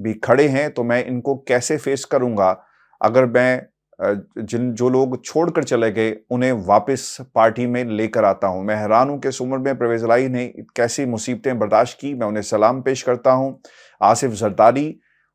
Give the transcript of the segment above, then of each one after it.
بھی کھڑے ہیں تو میں ان کو کیسے فیس کروں گا اگر میں جو لوگ چھوڑ کر چلے گئے انہیں واپس پارٹی میں لے کر آتا ہوں. میں حیران ہوں کہ اس عمر میں پرویز الہی نے کیسی مصیبتیں برداشت کی. میں انہیں سلام پیش کرتا ہوں. آصف زرداری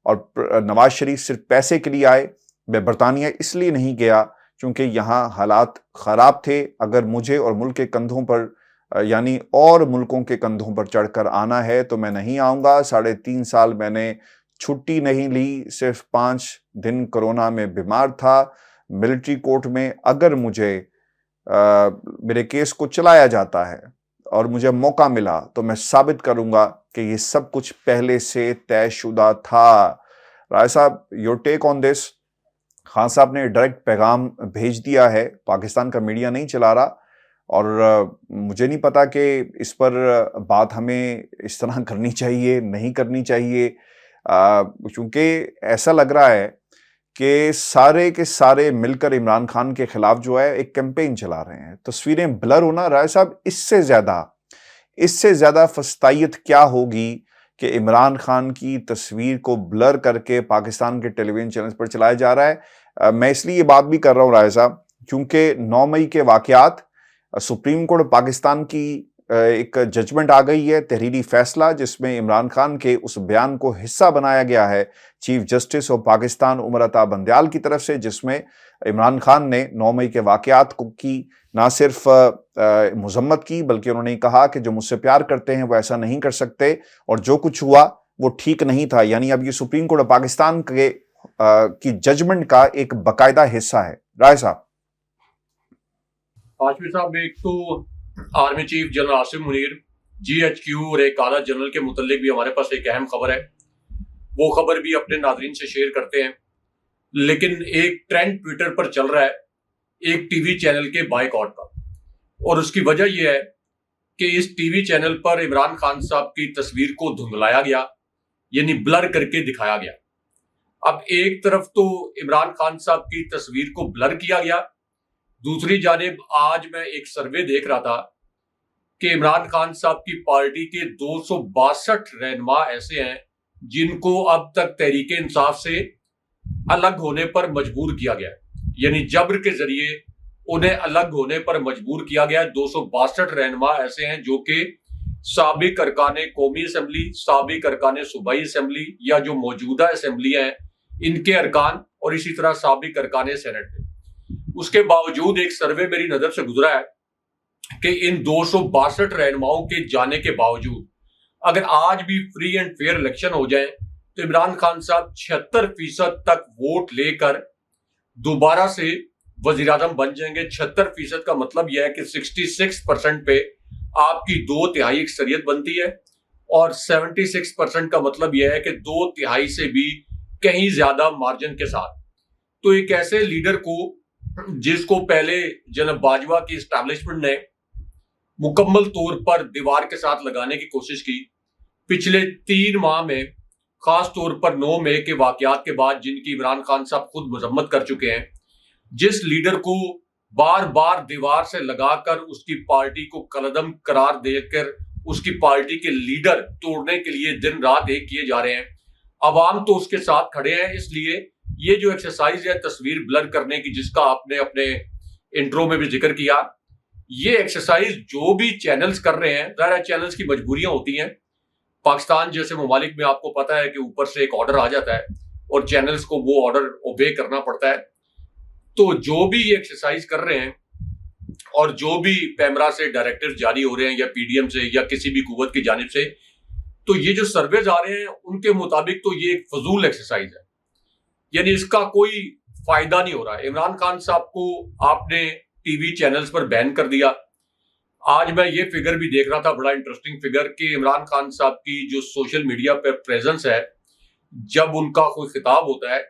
اور نواز شریف صرف پیسے کے لیے آئے. میں برطانیہ اس لیے نہیں گیا کیونکہ یہاں حالات خراب تھے. اگر مجھے اور ملک کے کندھوں پر یعنی اور ملکوں کے کندھوں پر چڑھ کر آنا ہے تو میں نہیں آؤں گا. 3.5 سال میں نے چھٹی نہیں لی, صرف 5 دن کورونا میں بیمار تھا ملٹری کورٹ میں. اگر مجھے میرے کیس کو چلایا جاتا ہے اور مجھے موقع ملا تو میں ثابت کروں گا کہ یہ سب کچھ پہلے سے طے شدہ تھا. رائے صاحب, یور ٹیک آن دس. خان صاحب نے ڈائریکٹ پیغام بھیج دیا ہے, پاکستان کا میڈیا نہیں چلا رہا, اور مجھے نہیں پتا کہ اس پر بات ہمیں اس طرح کرنی چاہیے نہیں کرنی چاہیے, چونکہ ایسا لگ رہا ہے کہ سارے کے سارے مل کر عمران خان کے خلاف جو ہے ایک کیمپین چلا رہے ہیں. تصویریں بلر ہونا, رائے صاحب اس سے زیادہ فسطائیت کیا ہوگی کہ عمران خان کی تصویر کو بلر کر کے پاکستان کے ٹیلی ویژن چینلز پر چلایا جا رہا ہے. میں اس لیے یہ بات بھی کر رہا ہوں رائے صاحب کیونکہ 9 مئی کے واقعات, سپریم کورٹ پاکستان کی ایک ججمنٹ آ گئی ہے, تحریری فیصلہ, جس میں عمران خان کے اس بیان کو حصہ بنایا گیا ہے chief justice of Pakistan Umar Ata Bandial کی طرف سے, جس میں عمران خان نے 9 مئی کے واقعات کی نہ صرف مذمت کی بلکہ انہوں نے کہا کہ جو مجھ سے پیار کرتے ہیں وہ ایسا نہیں کر سکتے اور جو کچھ ہوا وہ ٹھیک نہیں تھا. یعنی اب یہ سپریم کورٹ پاکستان کی ججمنٹ کا ایک باقاعدہ حصہ ہے. رائے صاحب. ہاشمی صاحب, ایک تو army chief general Asim Munir GHQ اور ایک اعلیٰ جنرل کے متعلق بھی ہمارے پاس ایک اہم خبر ہے, وہ خبر بھی اپنے ناظرین سے شیئر کرتے ہیں. لیکن ایک ٹرینڈ ٹویٹر پر چل رہا ہے ایک ٹی وی چینل کے بائیکاٹ کا, اور اس کی وجہ یہ ہے کہ اس ٹی وی چینل پر عمران خان صاحب کی تصویر کو دھندلایا گیا, یعنی بلر کر کے دکھایا گیا. اب ایک طرف تو عمران خان صاحب کی تصویر کو بلر کیا گیا, دوسری جانب آج میں ایک سروے دیکھ رہا تھا کہ عمران خان صاحب کی پارٹی کے 262 رہنما ایسے ہیں جن کو اب تک تحریک انصاف سے الگ ہونے پر مجبور کیا گیا, یعنی جبر کے ذریعے انہیں الگ ہونے پر مجبور کیا گیا. 262 رہنما ایسے ہیں جو کہ سابق ارکان قومی اسمبلی, سابق ارکان صوبائی اسمبلی یا جو موجودہ اسمبلی ہیں ان کے ارکان, اور اسی طرح سابق ارکان سینٹ تھے. اس کے باوجود ایک سروے میری نظر سے گزرا ہے کہ ان 262 رہنماؤں کے جانے کے باوجود اگر آج بھی فری اینڈ فیئر الیکشن ہو جائیں تو عمران خان صاحب 76% تک ووٹ لے کر دوبارہ سے وزیر اعظم بن جائیں گے. 76% کا مطلب یہ ہے کہ 66% پہ آپ کی 2/3 اکثریت بنتی ہے, اور 76% کا مطلب یہ ہے کہ 2/3 سے بھی کہیں زیادہ مارجن کے ساتھ. تو ایک ایسے لیڈر کو جس کو پہلے جناب باجوہ کی اسٹیبلشمنٹ نے مکمل طور پر دیوار کے ساتھ لگانے کی کوشش کی, پچھلے 3 ماہ میں خاص طور پر 9 مئی کے واقعات کے بعد جن کی عمران خان صاحب خود مذمت کر چکے ہیں, جس لیڈر کو بار بار دیوار سے لگا کر اس کی پارٹی کو کلعدم قرار دے کر اس کی پارٹی کے لیڈر توڑنے کے لیے دن رات ایک کیے جا رہے ہیں, عوام تو اس کے ساتھ کھڑے ہیں. اس لیے یہ جو ایکسرسائز ہے تصویر بلر کرنے کی, جس کا آپ نے اپنے انٹرو میں بھی ذکر کیا, یہ ایکسرسائز جو بھی چینلز کر رہے ہیں, ظاہر چینلز کی مجبوریاں ہوتی ہیں. پاکستان جیسے ممالک میں آپ کو پتا ہے کہ اوپر سے ایک آرڈر آ جاتا ہے اور چینلز کو وہ آرڈر اوبے کرنا پڑتا ہے. تو جو بھی یہ ایکسرسائز کر رہے ہیں اور جو بھی پیمرا سے ڈائریکٹر جاری ہو رہے ہیں یا PDM سے یا کسی بھی قوت کی جانب سے, تو یہ جو سرویز آ رہے ہیں ان کے مطابق تو یہ ایک فضول ایکسرسائز ہے, یعنی اس کا کوئی فائدہ نہیں ہو رہا ہے. عمران خان صاحب کو آپ نے ٹی وی چینلز پر بین کر دیا. آج میں یہ فگر بھی دیکھ رہا تھا, بڑا انٹرسٹنگ فگر, کہ عمران خان صاحب کی جو سوشل میڈیا پر پریزنس ہے, جب ان کا کوئی خطاب ہوتا ہے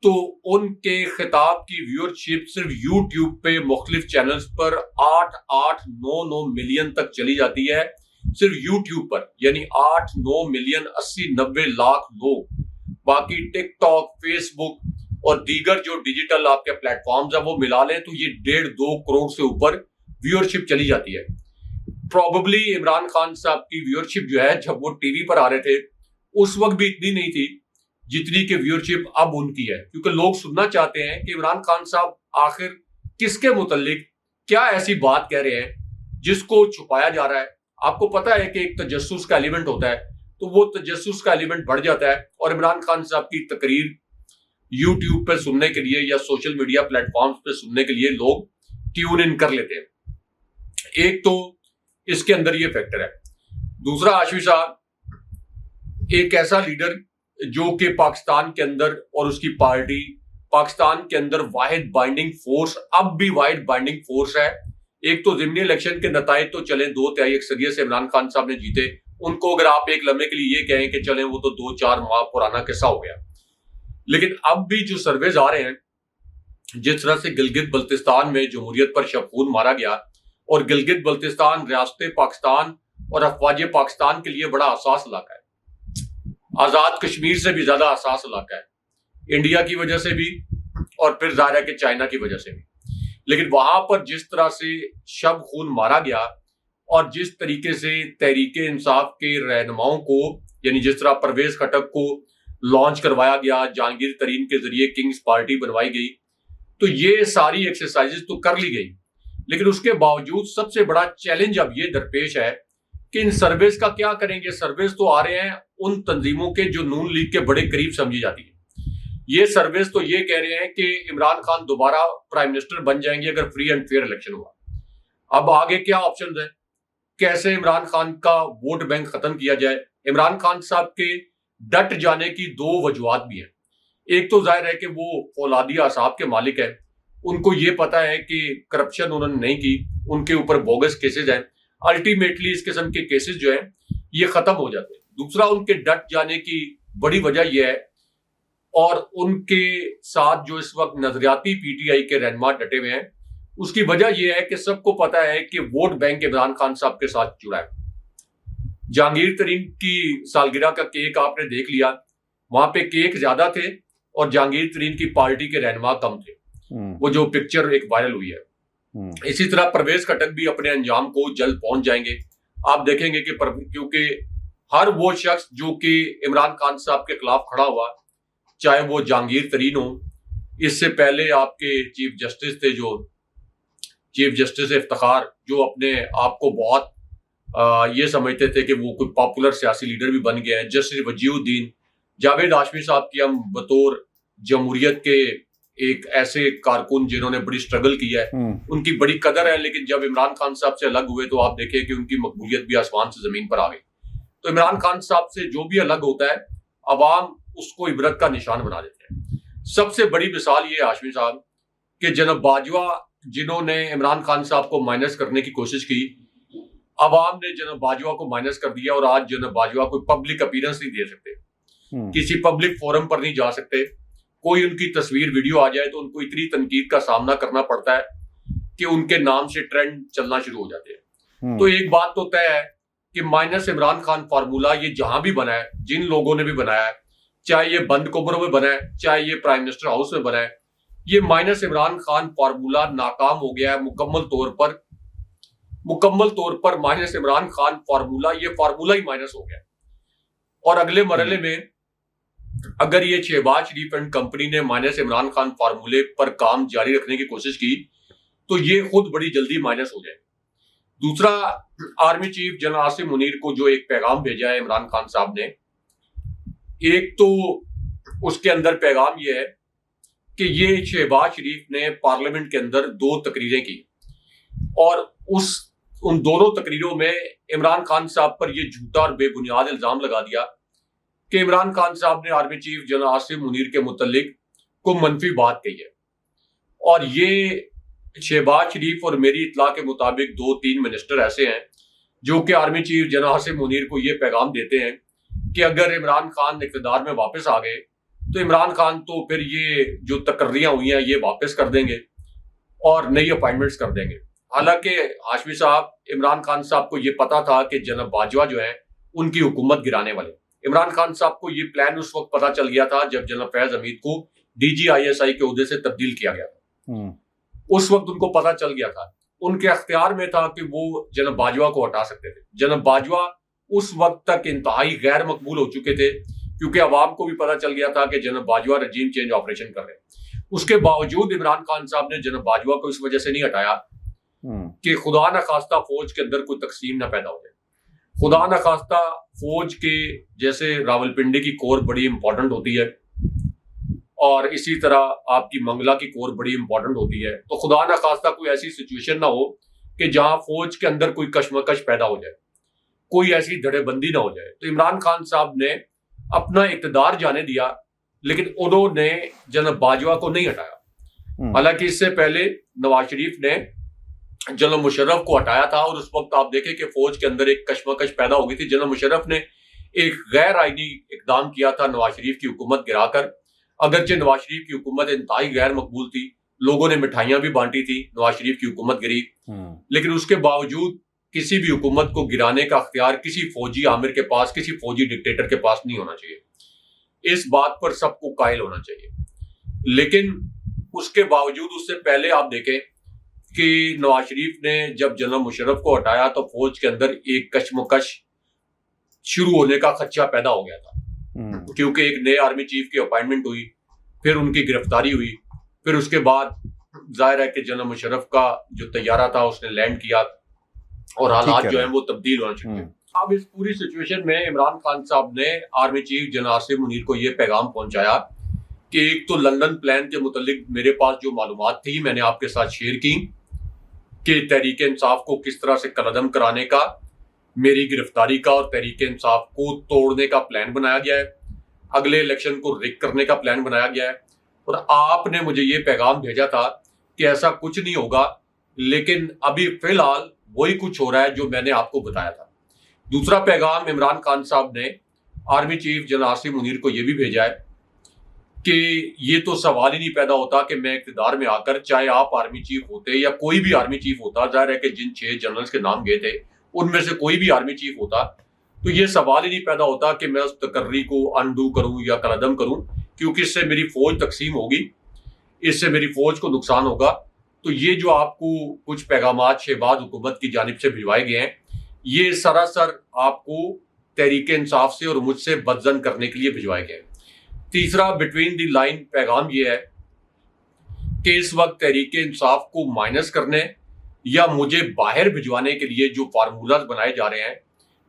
تو ان کے خطاب کی ویورشپ صرف یوٹیوب پہ مختلف چینلز پر 8-9 ملین تک چلی جاتی ہے, صرف یوٹیوب پر, یعنی 8-9 ملین 80-90 لاکھ لوگ. باقی ٹک ٹاک, فیس بک اور دیگر جو ڈیجیٹل آپ کے پلیٹ فارمز ہیں وہ ملا لیں تو یہ 1.5-2 کروڑ سے اوپر ویورشپ چلی جاتی ہے. پروبیبلی عمران خان صاحب کی ویورشپ جو ہے جب وہ ٹی وی پر آ رہے تھے اس وقت بھی اتنی نہیں تھی, جتنی کہ ویورشپ اب ان کی ہے، کیونکہ لوگ سننا چاہتے ہیں کہ عمران خان صاحب آخر کس کے متعلق کیا ایسی بات کہہ رہے ہیں جس کو چھپایا جا رہا ہے۔ آپ کو پتا ہے کہ ایک تجسس کا ایلیمنٹ ہوتا ہے، تو وہ تجسس کا ایلیمنٹ بڑھ جاتا ہے، اور عمران خان صاحب کی تقریر یوٹیوب پہ سننے کے لیے یا سوشل میڈیا پلیٹ فارمز پہ سننے کے لیے لوگ ٹیون ان کر لیتے ہیں۔ ایک تو اس کے اندر یہ فیکٹر ہے۔ دوسرا، ہاشمی صاحب ایک ایسا لیڈر جو کہ پاکستان کے اندر اور اس کی پارٹی پاکستان کے اندر واحد بائنڈنگ فورس، اب بھی واحد بائنڈنگ فورس ہے۔ ایک تو ضمنی الیکشن کے نتائج تو چلیں 2/3 اکثریت سے عمران خان صاحب نے جیتے، ان کو اگر آپ ایک لمحے کے لیے یہ کہیں کہ چلیں وہ تو 2-4 ماہ پرانا قصہ ہو گیا، لیکن اب بھی جو سرویز آ رہے ہیں، جس طرح سے گلگت بلتستان میں جمہوریت پر شب خون مارا گیا، اور گلگت بلتستان ریاست پاکستان اور افواج پاکستان کے لیے بڑا حساس علاقہ ہے، آزاد کشمیر سے بھی زیادہ حساس علاقہ ہے، انڈیا کی وجہ سے بھی اور پھر ظاہر ہے کہ چائنا کی وجہ سے بھی، لیکن وہاں پر جس طرح سے شب خون مارا گیا اور جس طریقے سے تحریک انصاف کے رہنماؤں کو، یعنی جس طرح پرویز خٹک کو لانچ کروایا گیا، جہانگیر ترین کے ذریعے کنگز پارٹی بنوائی گئی، تو یہ ساری ایکسرسائزز تو کر لی گئی، لیکن اس کے باوجود سب سے بڑا چیلنج اب یہ درپیش ہے کہ ان سرویز کا کیا کریں گے۔ سرویز تو آ رہے ہیں ان تنظیموں کے جو نون لیگ کے بڑے قریب سمجھی جاتی ہیں، یہ سرویز تو یہ کہہ رہے ہیں کہ عمران خان دوبارہ پرائم منسٹر بن جائیں گے اگر فری اینڈ فیئر الیکشن ہوا۔ اب آگے کیا آپشنز ہیں، کیسے عمران خان کا ووٹ بینک ختم کیا جائے۔ عمران خان صاحب کے ڈٹ جانے کی 2 وجوہات بھی ہیں۔ ایک تو ظاہر ہے کہ وہ فولادی اعصاب کے مالک ہیں، ان کو یہ پتا ہے کہ کرپشن انہوں نے نہیں کی، ان کے اوپر بوگس کیسز ہیں، الٹیمیٹلی اس قسم کے کیسز جو ہیں یہ ختم ہو جاتے ہیں۔ دوسرا، ان کے ڈٹ جانے کی بڑی وجہ یہ ہے، اور ان کے ساتھ جو اس وقت نظریاتی پی ٹی آئی کے رہنما ڈٹے ہوئے ہیں، اس کی وجہ یہ ہے کہ سب کو پتا ہے کہ ووٹ بینک عمران خان صاحب کے ساتھ جڑا ہے۔ جہانگیر ترین کی سالگرہ کا کیک آپ نے دیکھ لیا، وہاں پہ کیک زیادہ تھے اور جہانگیر ترین کی پارٹی کے رہنما کم تھے، وہ جو پکچر ایک وائرل ہوئی ہے۔ اسی طرح پرویز خٹک بھی اپنے انجام کو جلد پہنچ جائیں گے۔ آپ دیکھیں گے کہ کیونکہ ہر وہ شخص جو کہ عمران خان صاحب کے خلاف کھڑا ہوا، چاہے وہ جہانگیر ترین ہو، اس سے پہلے آپ کے چیف جسٹس تھے، جو چیف جسٹس افتخار، جو اپنے آپ کو بہت یہ سمجھتے تھے کہ وہ کوئی پاپولر سیاسی لیڈر بھی بن گئے ہیں، جسٹس وجیہ الدین، جاوید ہاشمی صاحب کی ہم بطور جمہوریت کے ایک ایسے کارکن جنہوں نے بڑی سٹرگل کی ہے، ان کی بڑی قدر ہے، لیکن جب عمران خان صاحب سے الگ ہوئے تو آپ دیکھیں کہ ان کی مقبولیت بھی آسمان سے زمین پر آ گئی۔ تو عمران خان صاحب سے جو بھی الگ ہوتا ہے، عوام اس کو عبرت کا نشان بنا دیتے ہیں۔ سب سے بڑی مثال یہ ہے ہاشمی صاحب کہ جناب باجوہ، جنہوں نے عمران خان صاحب کو مائنس کرنے کی کوشش کی، عوام نے جناب باجوہ کو مائنس کر دیا، اور آج جناب باجوہ کوئی پبلک اپیرنس نہیں دے سکتے، کسی پبلک فورم پر نہیں جا سکتے، کوئی ان کی تصویر ویڈیو آ جائے تو ان کو اتنی تنقید کا سامنا کرنا پڑتا ہے کہ ان کے نام سے ٹرینڈ چلنا شروع ہو جاتے ہیں۔ تو ایک بات تو طے ہے کہ مائنس عمران خان فارمولہ یہ جہاں بھی بنا ہے، جن لوگوں نے بھی بنایا ہے، چاہے یہ بند کمروں میں بنا ہے، چاہے یہ پرائم منسٹر ہاؤس میں بنا ہے، یہ مائنس عمران خان فارمولہ ناکام ہو گیا ہے مکمل طور پر مائنس عمران خان فارمولہ، یہ فارمولہ ہی مائنس ہو گیا ہے۔ اور اگلے مرحلے میں اگر یہ شہباز شریف اینڈ کمپنی نے مائنس عمران خان فارمولے پر کام جاری رکھنے کی کوشش کی تو یہ خود بڑی جلدی مائنس ہو جائے۔ دوسرا، army chief general Asim Munir کو جو ایک پیغام بھیجا ہے عمران خان صاحب نے، ایک تو اس کے اندر پیغام یہ ہے کہ یہ شہباز شریف نے پارلیمنٹ کے اندر 2 تقریریں کی، اور ان دونوں تقریروں میں عمران خان صاحب پر یہ جھوٹا اور بے بنیاد الزام لگا دیا کہ عمران خان صاحب نے army chief general Asim Munir کے متعلق کو منفی بات کہی ہے۔ اور یہ شہباز شریف اور میری اطلاع کے مطابق 2-3 منسٹر ایسے ہیں جو کہ army chief general Asim Munir کو یہ پیغام دیتے ہیں کہ اگر عمران خان اقتدار میں واپس آ گئے تو عمران خان تو پھر یہ جو تقرریاں ہوئی ہیں یہ واپس کر دیں گے اور نئی اپائنٹمنٹس کر دیں گے۔ حالانکہ ہاشمی صاحب، عمران خان صاحب کو یہ پتا تھا کہ جناب باجوہ جو ہیں ان کی حکومت گرانے والے۔ عمران خان صاحب کو یہ پلان اس وقت پتا چل گیا تھا جب جناب فیض حمید کو DGISI کے عہدے سے تبدیل کیا گیا تھا، اس وقت ان کو پتا چل گیا تھا، ان کے اختیار میں تھا کہ وہ جناب باجوہ کو ہٹا سکتے تھے۔ جناب باجوہ اس وقت تک انتہائی غیر مقبول ہو چکے تھے کیونکہ عوام کو بھی پتہ چل گیا تھا کہ جناب باجوہ رجیم چینج آپریشن کر رہے ہیں۔ اس کے باوجود عمران خان صاحب نے جناب باجوہ کو اس وجہ سے نہیں ہٹایا کہ خدا نخواستہ فوج کے اندر کوئی تقسیم نہ پیدا ہو جائے۔ خدا نخواستہ فوج کے جیسے راولپنڈی کی کور بڑی امپورٹنٹ ہوتی ہے اور اسی طرح آپ کی منگلا کی کور بڑی امپورٹنٹ ہوتی ہے، تو خدا نخواستہ کوئی ایسی سچویشن نہ ہو کہ جہاں فوج کے اندر کوئی کشمکش پیدا ہو جائے، کوئی ایسی دھڑے بندی نہ ہو جائے۔ تو عمران خان صاحب نے اپنا اقتدار جانے دیا، لیکن انہوں نے جناب باجوہ کو نہیں ہٹایا۔ حالانکہ اس سے پہلے نواز شریف نے جنرل مشرف کو ہٹایا تھا، اور اس وقت آپ دیکھیں کہ فوج کے اندر ایک کشمکش پیدا ہو گئی تھی۔ جنرل مشرف نے ایک غیر آئینی اقدام کیا تھا نواز شریف کی حکومت گرا کر، اگرچہ نواز شریف کی حکومت انتہائی غیر مقبول تھی، لوگوں نے مٹھائیاں بھی بانٹی تھی، نواز شریف کی حکومت گری، لیکن اس کے باوجود کسی بھی حکومت کو گرانے کا اختیار کسی فوجی آمر کے پاس، کسی فوجی ڈکٹیٹر کے پاس نہیں ہونا چاہیے۔ اس بات پر سب کو قائل ہونا چاہیے۔ لیکن اس کے باوجود اس سے پہلے آپ دیکھیں کہ نواز شریف نے جب جنرل مشرف کو ہٹایا تو فوج کے اندر ایک کشمکش شروع ہونے کا خدشہ پیدا ہو گیا تھا، کیونکہ ایک نئے آرمی چیف کی اپائنٹمنٹ ہوئی، پھر ان کی گرفتاری ہوئی، پھر اس کے بعد ظاہر ہے کہ جنرل مشرف کا جو طیارہ تھا اس نے لینڈ کیا اور حالات جو ہیں وہ تبدیل ہونا شروع ہوئے۔ اب اس پوری سچویشن میں عمران خان صاحب نے army chief general Asif Munir کو یہ پیغام پہنچایا کہ ایک تو لندن پلان کے متعلق میرے پاس جو معلومات تھی میں نے آپ کے ساتھ شیئر کی کہ تحریک انصاف کو کس طرح سے قلعدم کرانے کا، میری گرفتاری کا اور تحریک انصاف کو توڑنے کا پلان بنایا گیا ہے، اگلے الیکشن کو ریگ کرنے کا پلان بنایا گیا ہے، اور آپ نے مجھے یہ پیغام بھیجا تھا کہ ایسا کچھ نہیں ہوگا، لیکن ابھی فی الحال وہی کچھ ہو رہا ہے جو میں نے آپ کو بتایا تھا۔ دوسرا پیغام عمران خان صاحب نے army chief general Asif Munir کو یہ بھی بھیجا ہے کہ یہ تو سوال ہی نہیں پیدا ہوتا کہ میں اقتدار میں آ کر، چاہے آپ آرمی چیف ہوتے یا کوئی بھی آرمی چیف ہوتا، ظاہر ہے کہ جن 6 جنرلز کے نام گئے تھے ان میں سے کوئی بھی آرمی چیف ہوتا، تو یہ سوال ہی نہیں پیدا ہوتا کہ میں اس تقرری کو انڈو کروں یا قلعدم کروں، کیونکہ اس سے میری فوج تقسیم ہوگی، اس سے میری فوج کو نقصان ہوگا۔ تو یہ جو آپ کو کچھ پیغامات شہباز حکومت کی جانب سے بھجوائے گئے ہیں، یہ سراسر آپ کو تحریک انصاف سے اور مجھ سے بدظن کرنے کے لیے بھجوائے گئے ہیں۔ تیسرا بٹوین دی لائن پیغام یہ ہے کہ اس وقت تحریک انصاف کو مائنس کرنے یا مجھے باہر بھجوانے کے لیے جو فارمولاز بنائے جا رہے ہیں،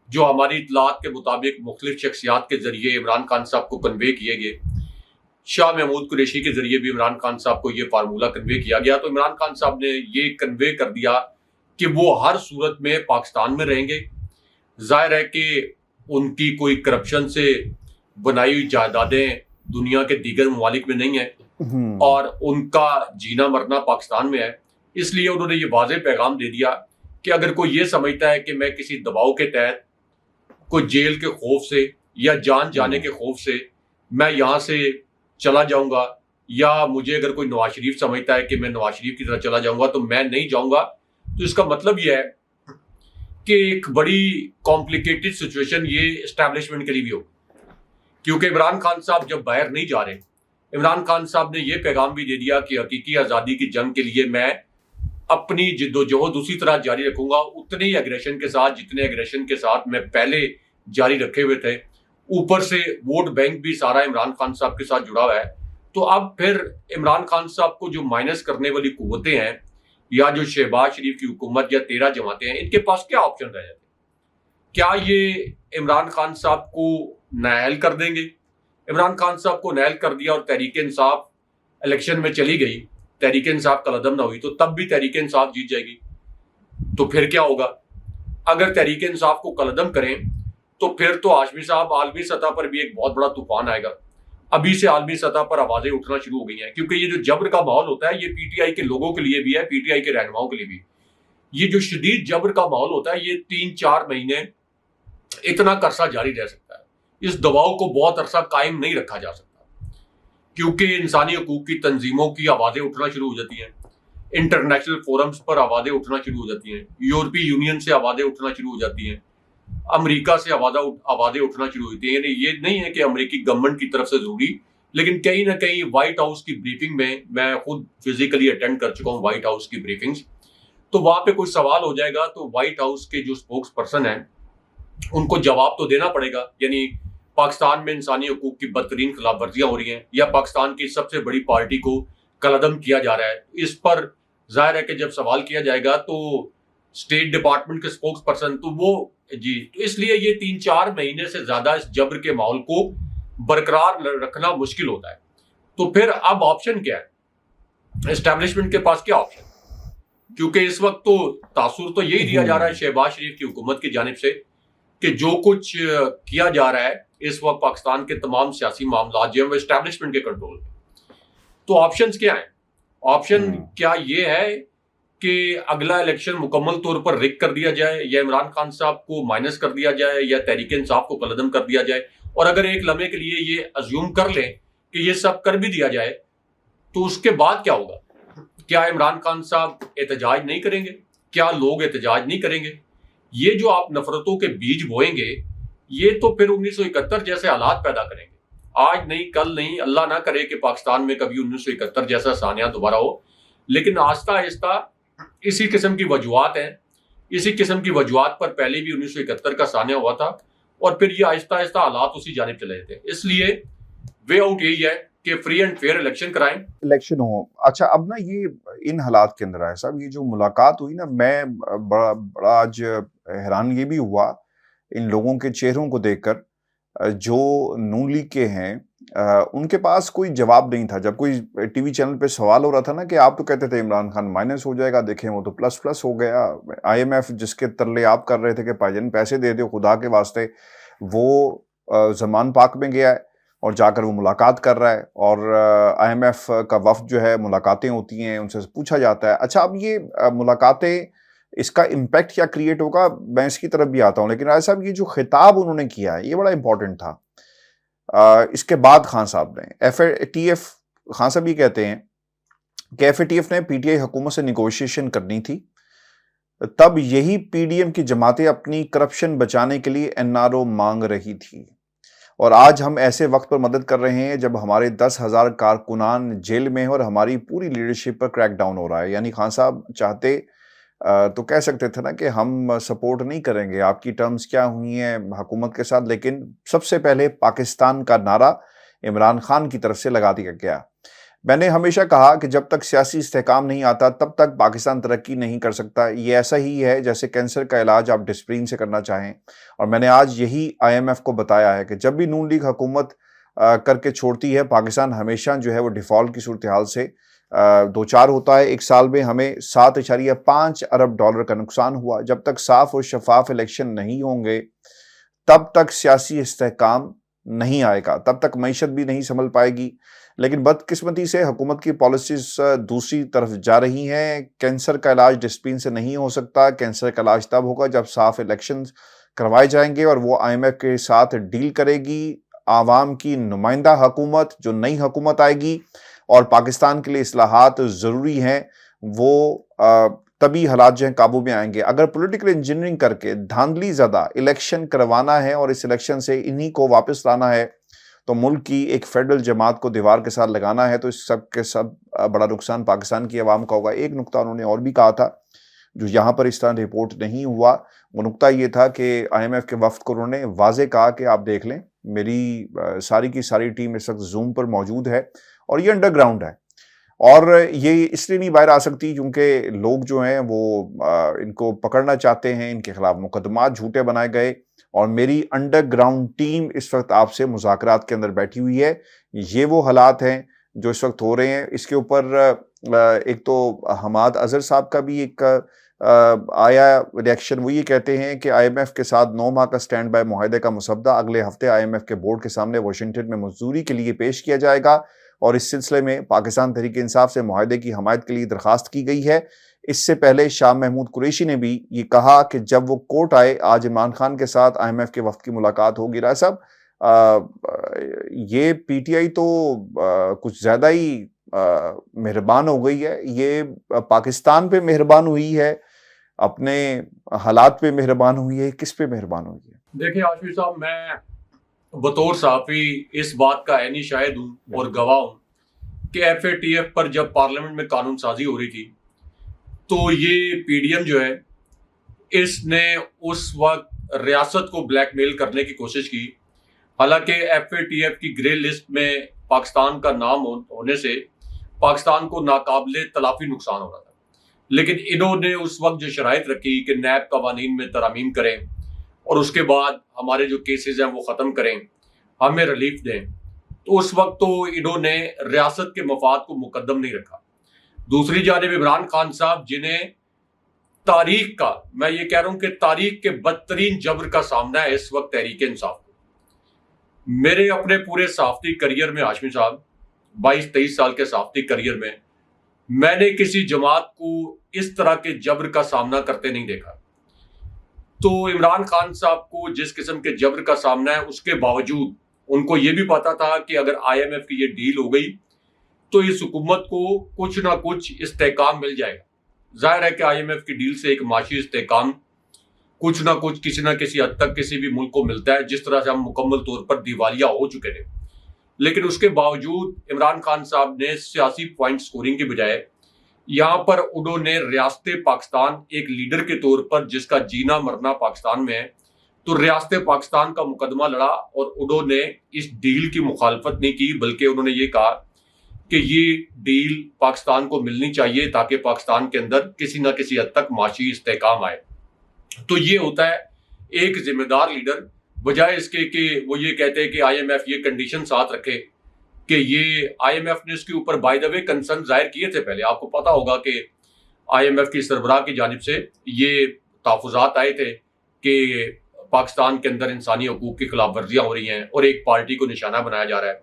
جو ہماری اطلاعات کے مطابق مختلف شخصیات کے ذریعے عمران خان صاحب کو کنوے کیے گئے، شاہ محمود قریشی کے ذریعے بھی عمران خان صاحب کو یہ فارمولہ کنوے کیا گیا، تو عمران خان صاحب نے یہ کنوے کر دیا کہ وہ ہر صورت میں پاکستان میں رہیں گے۔ ظاہر ہے کہ ان کی کوئی کرپشن سے بنائی ہوئی جائیدادیں دنیا کے دیگر ممالک میں نہیں ہیں، اور ان کا جینا مرنا پاکستان میں ہے۔ اس لیے انہوں نے یہ واضح پیغام دے دیا کہ اگر کوئی یہ سمجھتا ہے کہ میں کسی دباؤ کے تحت، کوئی جیل کے خوف سے یا جان جانے کے خوف سے میں یہاں سے چلا جاؤں گا، یا مجھے اگر کوئی نواز شریف سمجھتا ہے کہ میں نواز شریف کی طرح چلا جاؤں گا، تو میں نہیں جاؤں گا، تو اس کا مطلب یہ ہے کہ ایک بڑی کمپلیکیٹڈ سچویشن یہ اسٹیبلشمنٹ کے لیے بھی ہو، کیونکہ عمران خان صاحب جب باہر نہیں جا رہے، عمران خان صاحب نے یہ پیغام بھی دے دیا کہ حقیقی آزادی کی جنگ کے لیے میں اپنی جد و جہد اسی طرح جاری رکھوں گا، اتنے ہی ایگریشن کے ساتھ جتنے ایگریشن کے ساتھ میں پہلے جاری رکھے ہوئے تھے۔ اوپر سے ووٹ بینک بھی سارا عمران خان صاحب کے ساتھ جڑا ہوا ہے۔ تو اب پھر عمران خان صاحب کو جو مائنس کرنے والی قوتیں ہیں، یا جو شہباز شریف کی حکومت یا 13 جماعتیں ہیں، ان کے پاس کیا آپشن رہ جاتے ہیں؟ کیا یہ عمران خان صاحب کو نااہل کر دیں گے؟ عمران خان صاحب کو نااہل کر دیا اور تحریک انصاف الیکشن میں چلی گئی، تحریک انصاف قلعدم نہ ہوئی، تو تب بھی تحریک انصاف جیت جائے گی۔ تو پھر کیا ہوگا؟ اگر تحریک انصاف کو قلعدم کریں تو پھر تو ہاشمی صاحب عالمی سطح پر بھی ایک بہت بڑا طوفان آئے گا۔ ابھی سے عالمی سطح پر آوازیں اٹھنا شروع ہو گئی ہیں، کیونکہ یہ جو جبر کا ماحول ہوتا ہے یہ پی ٹی آئی کے لوگوں کے لیے بھی ہے، پی ٹی آئی کے رہنماؤں کے لیے بھی۔ یہ جو شدید جبر کا ماحول ہوتا ہے یہ 3-4 مہینے اتنا عرصہ جاری رہ سکتا ہے۔ اس دباؤ کو بہت عرصہ قائم نہیں رکھا جا سکتا، کیونکہ انسانی حقوق کی تنظیموں کی آوازیں اٹھنا شروع ہو جاتی ہیں، انٹرنیشنل فورمز پر آوازیں اٹھنا شروع ہو جاتی ہیں، یورپی یونین سے آوازیں اٹھنا شروع ہو جاتی ہیں، امریکہ سے آوازیں اٹھنا شروع ہوتی ہیں۔ یعنی یہ نہیں ہے کہ امریکی گورنمنٹ کی طرف سے ضروری، لیکن کہیں نہ کہیں وائٹ ہاؤس کی بریفنگ میں خود فزیکلی اٹینڈ کر چکا ہوں وائٹ ہاؤس کی بریفنگز، تو وہاں پہ کوئی سوال ہو جائے گا تو وائٹ ہاؤس کے جو اسپوکس پرسن ہیں ان کو جواب تو دینا پڑے گا۔ یعنی پاکستان میں انسانی حقوق کی بدترین خلاف ورزیاں ہو رہی ہیں یا پاکستان کی سب سے بڑی پارٹی کو کالعدم کیا جا رہا ہے. اس پر ظاہر ہے کہ جب سوال کیا جائے گا تو اسٹیٹ ڈپارٹمنٹ کے اسپوکس پرسن تو وہ تو اس لیے یہ 3-4 مہینے سے زیادہ اس جبر کے ماحول کو برقرار رکھنا مشکل ہوتا ہے. تو پھر اب آپشن کیا ہے اسٹیبلشمنٹ کے پاس؟ کیا آپشن؟ کیونکہ اس وقت تو تاثر تو یہی دیا جا رہا ہے شہباز شریف کی حکومت کی جانب سے کہ جو کچھ کیا جا رہا ہے اس وقت پاکستان کے تمام سیاسی معاملات جو ہیں وہ اسٹیبلشمنٹ کے کنٹرول میں. تو آپشنز کیا ہیں؟ آپشن کیا یہ ہے کہ اگلا الیکشن مکمل طور پر رک کر دیا جائے یا عمران خان صاحب کو مائنس کر دیا جائے یا تحریک انصاف کو کالعدم کر دیا جائے؟ اور اگر ایک لمحے کے لیے یہ ازیوم کر لیں کہ یہ سب کر بھی دیا جائے تو اس کے بعد کیا ہوگا؟ کیا عمران خان صاحب احتجاج نہیں کریں گے؟ کیا لوگ احتجاج نہیں کریں گے؟ یہ جو آپ نفرتوں کے بیج بوئیں گے یہ تو پھر 1971 جیسے حالات پیدا کریں گے. آج نہیں کل نہیں، اللہ نہ کرے کہ پاکستان میں کبھی 1971 جیسا سانحہ دوبارہ ہو، لیکن آہستہ آہستہ اسی قسم کی وجوہات ہیں. اسی قسم کی وجوہات پر پہلے بھی 1971 کا سانحہ ہوا تھا اور پھر یہ آہستہ آہستہ حالات اسی جانب چلے تھے. اس لیے وے آؤٹ یہی ہے کہ فری اینڈ فیئر الیکشن کرائیں. الیکشن ہو. اچھا اب نا یہ ان حالات کے اندر ہے صاحب، یہ جو ملاقات ہوئی نا، میں بڑا آج حیران یہ بھی ہوا ان لوگوں کے چہروں کو دیکھ کر جو نون لیگ کے ہیں. ان کے پاس کوئی جواب نہیں تھا. جب کوئی ٹی وی چینل پہ سوال ہو رہا تھا نا کہ آپ تو کہتے تھے عمران خان مائنس ہو جائے گا، دیکھیں وہ تو پلس پلس ہو گیا. آئی ایم ایف جس کے ترلے آپ کر رہے تھے کہ بھائی جان پیسے دے دو خدا کے واسطے، وہ زمان پاک میں گیا ہے اور جا کر وہ ملاقات کر رہا ہے. اور آئی ایم ایف کا وفد جو ہے ملاقاتیں ہوتی ہیں، ان سے پوچھا جاتا ہے. اچھا اب یہ ملاقاتیں اس کا امپیکٹ کیا کریٹ ہوگا، میں اس کی طرف بھی آتا ہوں. لیکن راجہ صاحب یہ جو خطاب انہوں نے کیا ہے یہ بڑا امپورٹنٹ تھا. اس کے بعد خان صاحب نے F A T F, Khan صاحب یہ کہتے ہیں کہ ایف اے ٹی ایف نے پی ٹی آئی حکومت سے نیگوشیشن کرنی تھی، تب یہی پی ڈی ایم کی جماعتیں اپنی کرپشن بچانے کے لیے این آر او مانگ رہی تھی، اور آج ہم ایسے وقت پر مدد کر رہے ہیں جب ہمارے 10,000 کارکنان جیل میں ہیں اور ہماری پوری لیڈرشپ پر کریک ڈاؤن ہو رہا ہے. یعنی خان صاحب چاہتے تو کہہ سکتے تھے نا کہ ہم سپورٹ نہیں کریں گے، آپ کی ٹرمز کیا ہوئی ہیں حکومت کے ساتھ، لیکن سب سے پہلے پاکستان کا نعرہ عمران خان کی طرف سے لگا دیا گیا. میں نے ہمیشہ کہا کہ جب تک سیاسی استحکام نہیں آتا تب تک پاکستان ترقی نہیں کر سکتا. یہ ایسا ہی ہے جیسے کینسر کا علاج آپ ڈسپلین سے کرنا چاہیں. اور میں نے آج یہی آئی ایم ایف کو بتایا ہے کہ جب بھی نون لیگ حکومت کر کے چھوڑتی ہے، پاکستان ہمیشہ جو ہے وہ ڈیفالٹ کی صورتحال سے دوچار ہوتا ہے. ایک سال میں ہمیں 7.5 ارب ڈالر کا نقصان ہوا. جب تک صاف اور شفاف الیکشن نہیں ہوں گے تب تک سیاسی استحکام نہیں آئے گا، تب تک معیشت بھی نہیں سنبھل پائے گی. لیکن بدقسمتی سے حکومت کی پالیسیز دوسری طرف جا رہی ہیں. کینسر کا علاج ڈسپلین سے نہیں ہو سکتا. کینسر کا علاج تب ہوگا جب صاف الیکشن کروائے جائیں گے اور وہ آئی ایم ایف کے ساتھ ڈیل کرے گی. عوام کی نمائندہ حکومت جو نئی حکومت آئے گی اور پاکستان کے لیے اصلاحات ضروری ہیں، وہ تبھی حالات جو ہیں قابو میں آئیں گے. اگر پولیٹیکل انجینئرنگ کر کے دھاندلی زدہ الیکشن کروانا ہے اور اس الیکشن سے انہی کو واپس لانا ہے تو ملک کی ایک فیڈرل جماعت کو دیوار کے ساتھ لگانا ہے، تو اس سب کے سب بڑا نقصان پاکستان کی عوام کا ہوگا. ایک نقطہ انہوں نے اور بھی کہا تھا جو یہاں پر اس طرح رپورٹ نہیں ہوا، وہ نقطہ یہ تھا کہ آئی ایم ایف کے وفد کو انہوں نے واضح کہا کہ آپ دیکھ لیں میری ساری کی ساری ٹیم اس وقت زوم پر موجود ہے اور یہ انڈر گراؤنڈ ہے، اور یہ اس لیے نہیں باہر آ سکتی کیونکہ لوگ جو ہیں وہ ان کو پکڑنا چاہتے ہیں، ان کے خلاف مقدمات جھوٹے بنائے گئے، اور میری انڈر گراؤنڈ ٹیم اس وقت آپ سے مذاکرات کے اندر بیٹھی ہوئی ہے. یہ وہ حالات ہیں جو اس وقت ہو رہے ہیں. اس کے اوپر ایک تو حماد اظہر صاحب کا بھی ایک آیا ریئیکشن. وہ یہ کہتے ہیں کہ آئی ایم ایف کے ساتھ 9 ماہ کا سٹینڈ بائی معاہدے کا مسودہ اگلے ہفتے آئی ایم ایف کے بورڈ کے سامنے واشنگٹن میں منظوری کے لیے پیش کیا جائے گا، اور اس سلسلے میں پاکستان تحریک انصاف سے معاہدے کی حمایت کے لیے درخواست کی گئی ہے. اس سے پہلے شاہ محمود قریشی نے بھی یہ کہا کہ جب وہ کورٹ آئے آج عمران خان کے ساتھ آئی ایم ایف کے وفد کی ملاقات ہوگی. رائے صاحب یہ پی ٹی آئی تو کچھ زیادہ ہی مہربان ہو گئی ہے. یہ پاکستان پہ مہربان ہوئی ہے، اپنے حالات پہ مہربان ہوئی ہے، کس پہ مہربان ہوئی ہے؟ دیکھیں آشفی صاحب، میں بطور صحافی اس بات کا عینی شاہد ہوں اور گواہ ہوں کہ ایف اے ٹی ایف پر جب پارلیمنٹ میں قانون سازی ہو رہی تھی تو یہ پی ڈی ایم جو ہے اس نے اس وقت ریاست کو بلیک میل کرنے کی کوشش کی حالانکہ FATF کی گرے لسٹ میں پاکستان کا نام ہونے سے پاکستان کو ناقابل تلافی نقصان ہو رہا تھا، لیکن انہوں نے اس وقت جو شرائط رکھی کہ نیب قوانین میں ترامیم کریں اور اس کے بعد ہمارے جو کیسز ہیں وہ ختم کریں، ہمیں ریلیف دیں، تو اس وقت تو انہوں نے ریاست کے مفاد کو مقدم نہیں رکھا۔ دوسری جانب عمران خان صاحب، جنہیں تاریخ کا، میں یہ کہہ رہا ہوں کہ تاریخ کے بدترین جبر کا سامنا ہے اس وقت تحریک انصاف کو۔ میرے اپنے پورے صحافتی کریئر میں ہاشمی صاحب 22-23 سال کے صحافتی کریئر میں نے کسی جماعت کو اس طرح کے جبر کا سامنا کرتے نہیں دیکھا۔ تو عمران خان صاحب کو جس قسم کے جبر کا سامنا ہے، اس کے باوجود ان کو یہ بھی پتا تھا کہ اگر IMF کی یہ ڈیل ہو گئی تو اس حکومت کو کچھ نہ کچھ استحکام مل جائے گا۔ ظاہر ہے کہ IMF کی ڈیل سے ایک معاشی استحکام کچھ نہ کچھ کسی نہ کسی حد تک کسی بھی ملک کو ملتا ہے، جس طرح سے ہم مکمل طور پر دیوالیہ ہو چکے تھے، لیکن اس کے باوجود عمران خان صاحب نے سیاسی پوائنٹ سکورنگ کی بجائے یہاں پر انہوں نے ریاست پاکستان ایک لیڈر کے طور پر، جس کا جینا مرنا پاکستان میں ہے، تو ریاست پاکستان کا مقدمہ لڑا اور انہوں نے اس ڈیل کی مخالفت نہیں کی، بلکہ انہوں نے یہ کہا کہ یہ ڈیل پاکستان کو ملنی چاہیے تاکہ پاکستان کے اندر کسی نہ کسی حد تک معاشی استحکام آئے۔ تو یہ ہوتا ہے ایک ذمہ دار لیڈر، بجائے اس کے کہ وہ یہ کہتے ہیں کہ IMF یہ کنڈیشن ساتھ رکھے کہ یہ IMF نے اس کے اوپر بائی دا وے کنسرن ظاہر کیے تھے پہلے۔ آپ کو پتا ہوگا کہ IMF کی سربراہ کی جانب سے یہ تحفظات آئے تھے کہ پاکستان کے اندر انسانی حقوق کی خلاف ورزیاں ہو رہی ہیں اور ایک پارٹی کو نشانہ بنایا جا رہا ہے،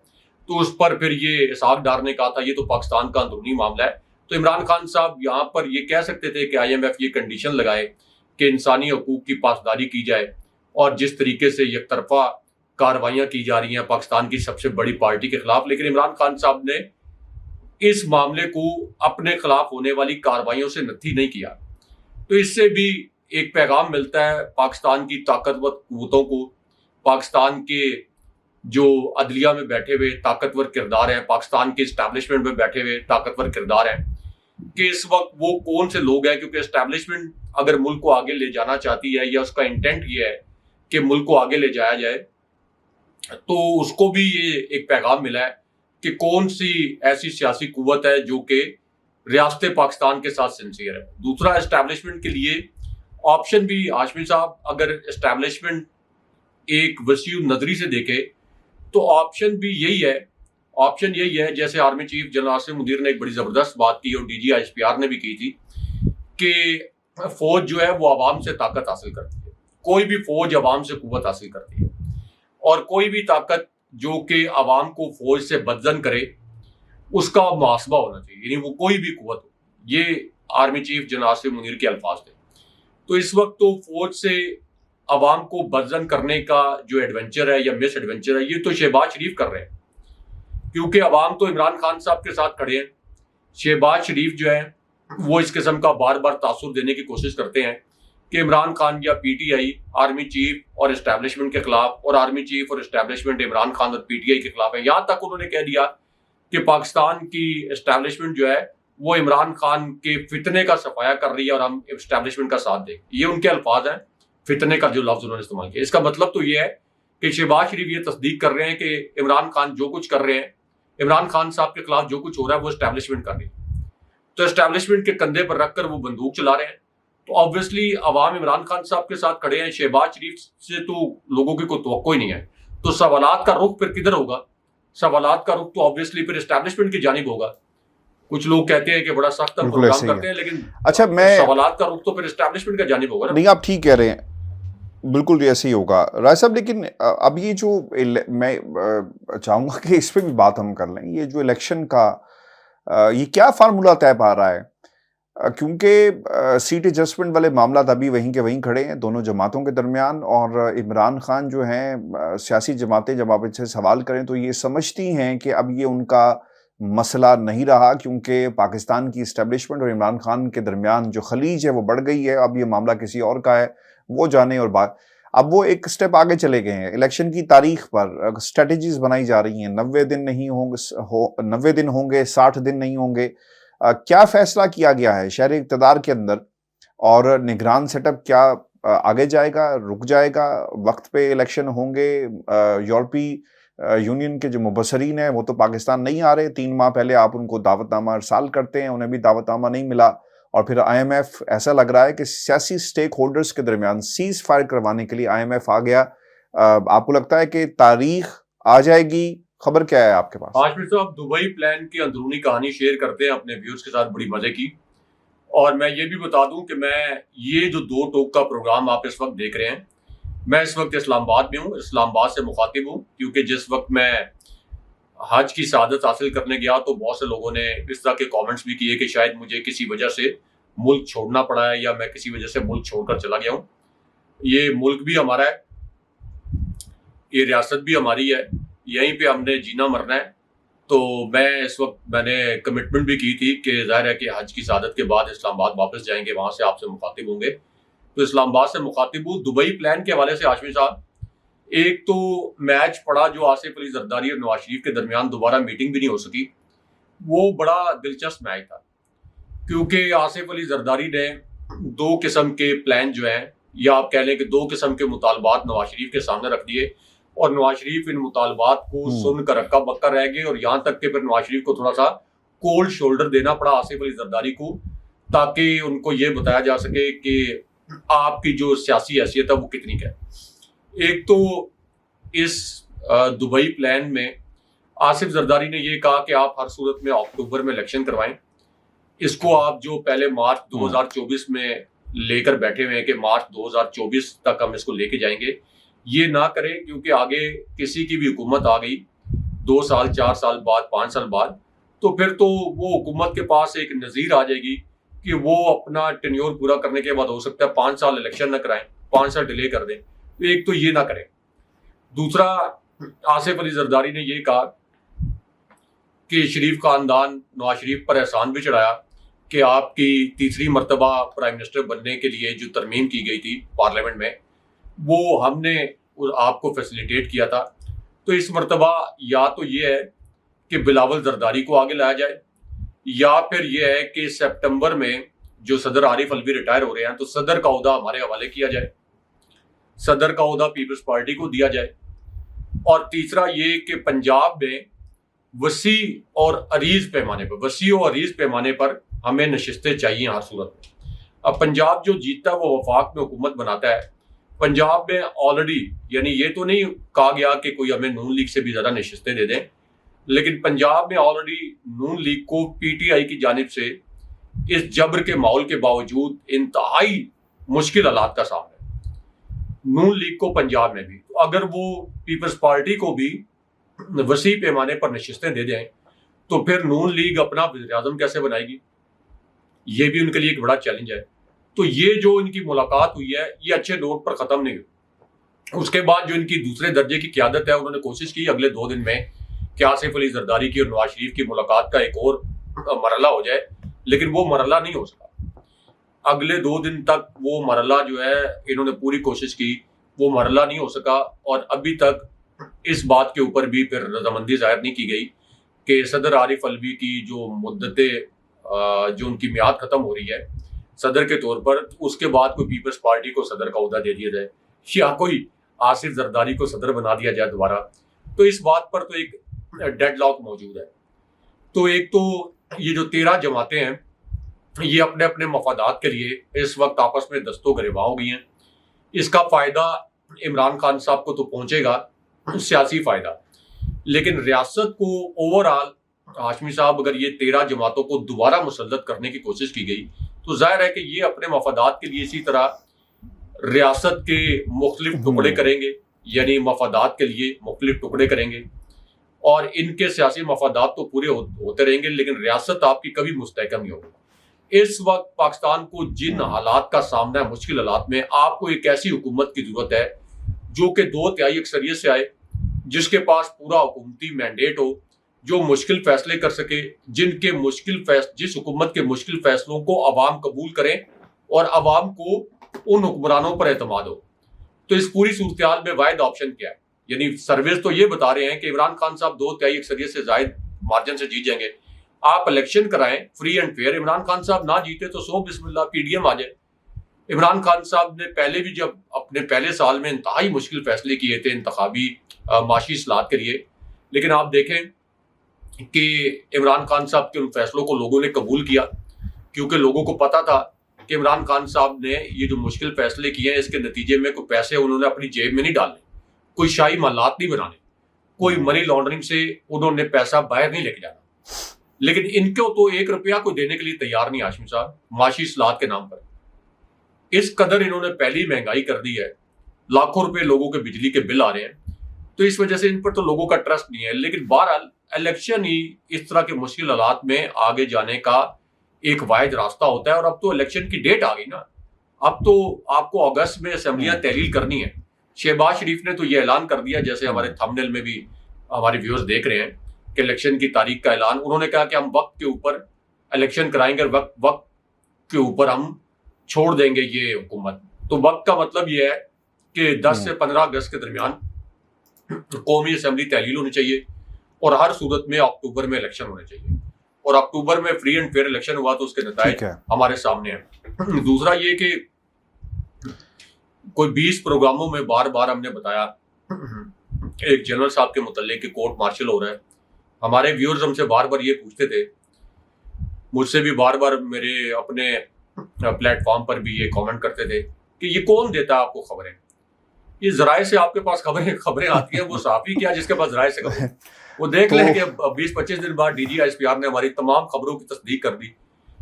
تو اس پر پھر یہ اسحاق ڈار نے کہا تھا یہ تو پاکستان کا اندرونی معاملہ ہے۔ تو عمران خان صاحب یہاں پر یہ کہہ سکتے تھے کہ IMF یہ کنڈیشن لگائے کہ انسانی حقوق کی پاسداری کی جائے، اور جس طریقے سے یک طرفہ کارروائیاں کی جا رہی ہیں پاکستان کی سب سے بڑی پارٹی کے خلاف، لیکن عمران خان صاحب نے اس معاملے کو اپنے خلاف ہونے والی کارروائیوں سے نتھی نہیں کیا۔ تو اس سے بھی ایک پیغام ملتا ہے پاکستان کی طاقتور قوتوں کو، پاکستان کے جو عدلیہ میں بیٹھے ہوئے طاقتور کردار ہیں، پاکستان کے اسٹیبلشمنٹ میں بیٹھے ہوئے طاقتور کردار ہیں، کہ اس وقت وہ کون سے لوگ ہیں، کیونکہ اسٹیبلشمنٹ اگر ملک کو آگے لے جانا چاہتی ہے یا اس کا انٹینٹ یہ ہے کہ ملک کو آگے لے جایا جائے، تو اس کو بھی یہ ایک پیغام ملا ہے کہ کون سی ایسی سیاسی قوت ہے جو کہ ریاست پاکستان کے ساتھ سنسیئر ہے۔ دوسرا، اسٹیبلشمنٹ کے لیے آپشن بھی ہاشمی صاحب، اگر اسٹیبلشمنٹ ایک وسیع نظری سے دیکھے تو آپشن بھی یہی ہے، آپشن یہی ہے جیسے army chief general Asim Munir نے ایک بڑی زبردست بات کی اور DG ISPR نے بھی کی تھی کہ فوج جو ہے وہ عوام سے طاقت حاصل کرتی ہے، کوئی بھی فوج عوام سے قوت حاصل کرتی ہے، اور کوئی بھی طاقت جو کہ عوام کو فوج سے بدزن کرے اس کا محاسبہ ہونا چاہیے، یعنی وہ کوئی بھی قوت ہو۔ یہ army chief general Asim Munir کے الفاظ تھے۔ تو اس وقت تو فوج سے عوام کو بدزن کرنے کا جو ایڈونچر ہے یا مس ایڈونچر ہے، یہ تو شہباز شریف کر رہے ہیں، کیونکہ عوام تو عمران خان صاحب کے ساتھ کھڑے ہیں۔ شہباز شریف جو ہے وہ اس قسم کا بار بار تاثر دینے کی کوشش کرتے ہیں کہ عمران خان یا PTI آرمی چیف اور اسٹیبلشمنٹ کے خلاف، اور آرمی چیف اور اسٹیبلشمنٹ عمران خان اور PTI کے خلاف ہیں۔ یہاں تک انہوں نے کہہ دیا کہ پاکستان کی اسٹیبلشمنٹ جو ہے وہ عمران خان کے فتنے کا صفایا کر رہی ہے اور ہم اسٹیبلشمنٹ کا ساتھ دیں۔ یہ ان کے الفاظ ہیں، فتنے کا جو لفظ انہوں نے استعمال کیا۔ اس کا مطلب تو یہ ہے کہ شہباز شریف یہ تصدیق کر رہے ہیں کہ عمران خان جو کچھ کر رہے ہیں، عمران خان صاحب کے خلاف جو کچھ ہو رہا ہے وہ اسٹیبلشمنٹ کر رہی ہے، تو اسٹیبلشمنٹ کے کندھے پر رکھ کر وہ بندوق چلا رہے ہیں۔ تو آبویسلی عوام عمران خان صاحب کے ساتھ کھڑے ہیں، شہباز شریف سے تو لوگوں کی کوئی توقع ہی نہیں ہے۔ تو سوالات کا رخ پھر کدھر ہوگا؟ سوالات کا رخ تو آبویسلی پھر اسٹیبلشمنٹ کی جانب ہوگا۔ کچھ لوگ کہتے ہیں کہ بڑا سخت پروگرام کرتے ہیں، لیکن اچھا سوالات کا رخ تو پھر اسٹیبلشمنٹ کا جانب ہوگا نا۔ نہیں، آپ ٹھیک کہہ رہے ہیں، بالکل ایسے ہی ہوگا رائے صاحب۔ لیکن اب یہ جو میں چاہوں گا کہ اس پہ بھی بات ہم کر لیں، یہ جو الیکشن کا یہ کیا فارمولا طے پا رہا ہے، کیونکہ سیٹ ایڈجسٹمنٹ والے معاملات ابھی وہیں کے وہیں کھڑے ہیں دونوں جماعتوں کے درمیان، اور عمران خان جو ہیں، سیاسی جماعتیں جب آپ ان سے سوال کریں تو یہ سمجھتی ہیں کہ اب یہ ان کا مسئلہ نہیں رہا، کیونکہ پاکستان کی اسٹیبلشمنٹ اور عمران خان کے درمیان جو خلیج ہے وہ بڑھ گئی ہے، اب یہ معاملہ کسی اور کا ہے، وہ جانے۔ اور بات اب وہ ایک سٹیپ آگے چلے گئے ہیں، الیکشن کی تاریخ پر اسٹریٹجیز بنائی جا رہی ہیں، 90 دن نہیں ہوں گے، 90 دن ہوں گے، 60 دن نہیں ہوں گے۔ کیا فیصلہ کیا گیا ہے شہر اقتدار کے اندر، اور نگران سیٹ اپ کیا آگے جائے گا, رک جائے گا, وقت پہ الیکشن ہوں گے؟ یورپی یونین کے جو مبصرین ہیں وہ تو پاکستان نہیں آ رہے, 3 ماہ پہلے آپ ان کو دعوت نامہ ارسال کرتے ہیں, انہیں بھی دعوت نامہ نہیں ملا, اور پھر آئی ایم ایف ایسا لگ رہا ہے کہ سیاسی سٹیک ہولڈرز کے درمیان سیز فائر کروانے کے لیے آئی ایم ایف آ گیا. آپ کو لگتا ہے کہ تاریخ آ جائے گی؟ خبر کیا ہے آپ کے پاس؟ ہاشمی صاحب دبئی پلان کی اندرونی کہانی شیئر کرتے ہیں اپنے ویورز کے ساتھ بڑی مزے کی, اور میں یہ بھی بتا دوں کہ میں یہ جو 2 ٹوک کا پروگرام آپ اس وقت دیکھ رہے ہیں, میں اس وقت اسلام آباد میں ہوں, اسلام آباد سے مخاطب ہوں, کیونکہ جس وقت میں حج کی سعادت حاصل کرنے گیا تو بہت سے لوگوں نے اس طرح کے کامنٹس بھی کیے کہ شاید مجھے کسی وجہ سے ملک چھوڑنا پڑا ہے یا میں کسی وجہ سے ملک چھوڑ کر چلا گیا ہوں. یہ ملک بھی ہمارا ہے, یہ ریاست بھی ہماری ہے, یہیں پہ ہم نے جینا مرنا ہے. تو میں نے کمٹمنٹ بھی کی تھی کہ ظاہر ہے کہ حج کی سعادت کے بعد اسلام آباد واپس جائیں گے, وہاں سے آپ سے مخاطب ہوں گے. تو اسلام آباد سے مخاطب ہوں. دبئی پلان کے حوالے سے ہاشمی صاحب, ایک تو میچ پڑا جو آصف علی زرداری اور نواز شریف کے درمیان, دوبارہ میٹنگ بھی نہیں ہو سکی. وہ بڑا دلچسپ میچ تھا, کیونکہ آصف علی زرداری نے 2 قسم کے پلان جو ہیں, یا آپ کہہ لیں کہ 2 قسم کے مطالبات نواز شریف کے سامنے رکھ دیے, اور نواز شریف ان مطالبات کو سن کر رکا بکا رہ گئے, اور یہاں تک کہ پھر نواز شریف کو تھوڑا سا کولڈ شولڈر دینا پڑا آصف علی زرداری کو, تاکہ ان کو یہ بتایا جا سکے کہ آپ کی جو سیاسی حیثیت ہے وہ کتنی ہے. ایک تو اس دبئی پلان میں آصف زرداری نے یہ کہا کہ آپ ہر صورت میں اکتوبر میں الیکشن کروائیں, اس کو آپ جو پہلے مارچ 2024 میں لے کر بیٹھے ہوئے ہیں کہ مارچ 2024 تک ہم اس کو لے کے جائیں گے, یہ نہ کریں, کیونکہ آگے کسی کی بھی حکومت آ گئی 2 سال 4 سال بعد 5 سال بعد, تو پھر تو وہ حکومت کے پاس ایک نظیر آ جائے گی کہ وہ اپنا ٹینیور پورا کرنے کے بعد ہو سکتا ہے 5 سال الیکشن نہ کرائیں, 5 سال ڈیلے کر دیں. تو ایک تو یہ نہ کریں. دوسرا, آصف علی زرداری نے یہ کہا کہ شریف خاندان نواز شریف پر احسان بھی چڑھایا کہ آپ کی تیسری مرتبہ پرائم منسٹر بننے کے لیے جو ترمیم کی گئی تھی پارلیمنٹ میں, وہ ہم نے آپ کو فیسیلیٹیٹ کیا تھا. تو اس مرتبہ یا تو یہ ہے کہ بلاول زرداری کو آگے لایا جائے, یا پھر یہ ہے کہ سپٹمبر میں جو صدر عارف الوی ریٹائر ہو رہے ہیں تو صدر کا عہدہ ہمارے حوالے کیا جائے, صدر کا عہدہ پیپلز پارٹی کو دیا جائے. اور تیسرا یہ کہ پنجاب میں وسیع اور عریض پیمانے پر ہمیں نشستیں چاہیے ہر صورت میں. اب پنجاب جو جیتتا ہے وہ وفاق میں حکومت بناتا ہے. پنجاب میں آلریڈی, یعنی یہ تو نہیں کہا گیا کہ کوئی ہمیں نون لیگ سے بھی زیادہ نشستیں دے دیں, لیکن پنجاب میں آلریڈی نون لیگ کو پی ٹی آئی کی جانب سے اس جبر کے ماحول کے باوجود انتہائی مشکل حالات کا سامنا ہے. نون لیگ کو پنجاب میں بھی, تو اگر وہ پیپلز پارٹی کو بھی وسیع پیمانے پر نشستیں دے دیں تو پھر نون لیگ اپنا وزیر اعظم کیسے بنائے گی؟ یہ بھی ان کے لیے ایک بڑا چیلنج ہے. تو یہ جو ان کی ملاقات ہوئی ہے یہ اچھے نوٹ پر ختم نہیں ہوئی. اس کے بعد جو ان کی دوسرے درجے کی قیادت ہے, انہوں نے کوشش کی اگلے 2 دن میں کہ آصف علی زرداری کی اور نواز شریف کی ملاقات کا ایک اور مرحلہ ہو جائے, لیکن وہ مرحلہ نہیں ہو سکا. اگلے 2 دن تک وہ مرحلہ جو ہے انہوں نے پوری کوشش کی, وہ مرحلہ نہیں ہو سکا. اور ابھی تک اس بات کے اوپر بھی پھر رضامندی ظاہر نہیں کی گئی کہ صدر عارف الوی کی جو جو ان کی میعاد ختم ہو رہی ہے صدر کے طور پر, اس کے بعد کوئی پیپلز پارٹی کو صدر کا عہدہ دے دیا جائے یا کوئی آصف زرداری کو صدر بنا دیا جائے دوبارہ. تو اس بات پر تو ایک ڈیڈ لاک موجود ہے. تو ایک تو یہ جو 13 جماعتیں ہیں یہ اپنے اپنے مفادات کے لیے اس وقت آپس میں دستوں گریباں ہو گئی ہیں. اس کا فائدہ عمران خان صاحب کو تو پہنچے گا, سیاسی فائدہ, لیکن ریاست کو اوور آل ہاشمی صاحب اگر یہ 13 جماعتوں کو دوبارہ مسلط کرنے کی کوشش کی گئی تو ظاہر ہے کہ یہ اپنے مفادات کے لیے اسی طرح ریاست کے مختلف ٹکڑے کریں گے, یعنی مفادات کے لیے مختلف ٹکڑے کریں گے, اور ان کے سیاسی مفادات تو پورے ہوتے رہیں گے, لیکن ریاست آپ کی کبھی مستحکم نہیں ہوگی. اس وقت پاکستان کو جن حالات کا سامنا ہے, مشکل حالات میں, آپ کو ایک ایسی حکومت کی ضرورت ہے جو کہ 2/3 اکثریت سے آئے, جس کے پاس پورا حکومتی مینڈیٹ ہو, جو مشکل فیصلے کر سکے, جس حکومت کے مشکل فیصلوں کو عوام قبول کریں اور عوام کو ان حکمرانوں پر اعتماد ہو. تو اس پوری صورتحال میں واحد آپشن کیا ہے؟ یعنی سرویز تو یہ بتا رہے ہیں کہ عمران خان صاحب 2/3 اکثریت سے زائد مارجن سے جیت جائیں گے. آپ الیکشن کرائیں free and fair, Imran Khan صاحب نہ جیتے تو سو بسم اللہ پی ڈی ایم آ جائے, عمران خان صاحب نے پہلے بھی جب اپنے پہلے سال میں انتہائی مشکل فیصلے کیے تھے انتخابی معاشی اصلاحات کے لیے، لیکن آپ دیکھیں کہ عمران خان صاحب کے ان فیصلوں کو لوگوں نے قبول کیا، کیونکہ لوگوں کو پتا تھا کہ عمران خان صاحب نے یہ جو مشکل فیصلے کیے ہیں اس کے نتیجے میں کوئی پیسے انہوں نے اپنی جیب میں نہیں ڈالنے، کوئی شاہی مالات نہیں بنانے، کوئی منی لانڈرنگ سے انہوں نے پیسہ باہر نہیں لے کے جانا. لیکن ان کو تو 1 روپیہ کوئی دینے کے لیے تیار نہیں ہاشمی صاحب، معاشی اصلاحات کے نام پر. اس قدر انہوں نے پہلی مہنگائی کر دی ہے، لاکھوں روپے لوگوں کے بجلی کے بل آ رہے ہیں، تو اس وجہ سے ان پر تو لوگوں کا ٹرسٹ نہیں ہے. لیکن بہرحال الیکشن ہی اس طرح کے مشکل حالات میں آگے جانے کا ایک واحد راستہ ہوتا ہے. اور اب تو الیکشن کی ڈیٹ آ گئی نا، اب تو آپ کو اگست میں اسمبلیاں تحلیل کرنی ہے. شہباز شریف نے تو یہ اعلان کر دیا، جیسے ہمارے تھمبنیل میں بھی ہمارے ویورز دیکھ رہے ہیں کہ الیکشن کی تاریخ کا اعلان. انہوں نے کہا کہ ہم وقت کے اوپر الیکشن کرائیں گے، وقت کے اوپر ہم چھوڑ دیں گے یہ حکومت. تو وقت کا مطلب یہ ہے کہ 10 سے 15 اگست کے درمیان قومی اسمبلی تحلیل ہونی چاہیے، اور ہر صورت میں اکتوبر میں الیکشن ہونے چاہیے. اور اکتوبر میں فری اینڈ فیئر الیکشن ہوا تو اس کے نتائج ہمارے سامنے ہیں. دوسرا یہ کہ کوئی 20 پروگراموں میں بار بار ہم نے بتایا ایک جنرل صاحب کے متعلق کہ کورٹ مارشل ہو رہا ہے. ہمارے ویورز ہم سے بار بار یہ پوچھتے تھے، مجھ سے بھی بار بار میرے اپنے پلیٹ فارم پر بھی یہ کامنٹ کرتے تھے کہ یہ کون دیتا ہے آپ کو خبریں؟ یہ ذرائع سے آپ کے پاس خبریں آتی ہیں، وہ صحافی کیا جس کے پاس ذرائع سے خبریں؟ وہ دیکھ لیں کہ 20-25 دن بعد D G S P R نے ہماری تمام خبروں کی تصدیق کر دی.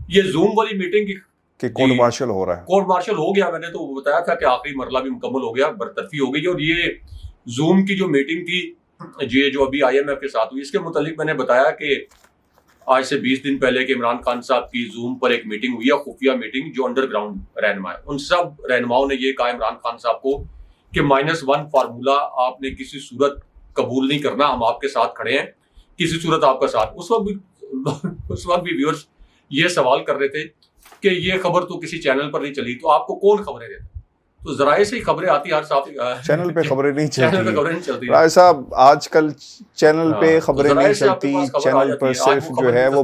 یہ زوم والی میٹنگ کہ کورٹ مارشل ہو رہا ہے، کورٹ مارشل ہو گیا. میں نے تو بتایا تھا کہ آخری مرحلہ بھی مکمل ہو گیا، برطرفی ہو گئی. اور یہ زوم کی جو میٹنگ تھی یہ جو ابھی آئی ایم ایف کے ساتھ ہوئی، اس کے متعلق میں نے بتایا کہ آج سے 20 دن پہلے کہ عمران خان صاحب کی زوم پر ایک میٹنگ ہوئی ہے، خفیہ میٹنگ، جو انڈر گراؤنڈ رہنما ہے. ان سب رہنماؤں نے یہ کہا عمران خان صاحب کو کہ -1 فارمولہ آپ نے کسی صورت قبول نہیں کرنا، ہم آپ کے ساتھ کھڑے ہیں، کسی صورت آپ کا ساتھ. اس وقت بھی ویورز یہ سوال کر رہے تھے کہ یہ خبر تو کسی چینل پر نہیں چلی، تو آپ کو کون خبریں دیتا؟ تو ذرائع سے ہی خبریں آتی، ہر صاحب چینل پہ خبریں نہیں چلتی. رائے صاحب آج کل چینل پہ خبریں نہیں چلتی، چینل پر صرف جو ہے وہ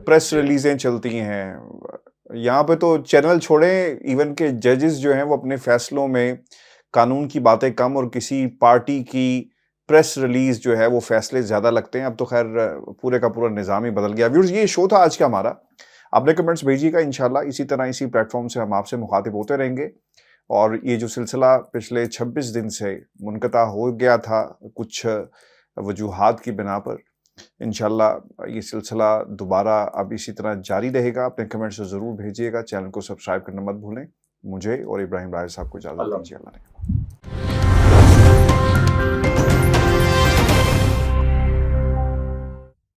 پریس ریلیزیں چلتی ہیں. یہاں پہ تو چینل چھوڑیں، ایون کہ ججز جو ہیں وہ اپنے فیصلوں میں قانون کی باتیں کم اور کسی پارٹی کی پریس ریلیز جو ہے وہ فیصلے زیادہ لگتے ہیں. اب تو خیر پورے کا پورا نظام ہی بدل گیا. ویورز یہ شو تھا آج کا ہمارا، آپ نے کمنٹس بھیجیے گا، انشاءاللہ اسی طرح اسی پلیٹ فارم سے ہم آپ سے مخاطب ہوتے رہیں گے. اور یہ جو سلسلہ پچھلے 26 دن سے منقطع ہو گیا تھا کچھ وجوہات کی بنا پر، انشاءاللہ یہ سلسلہ دوبارہ اب اسی طرح جاری رہے گا. اپنے کمنٹس ضرور بھیجیے گا، چینل کو سبسکرائب کرنا مت بھولیں. مجھے اور ابراہیم رائے صاحب کو اجازت دیجیے. اللہ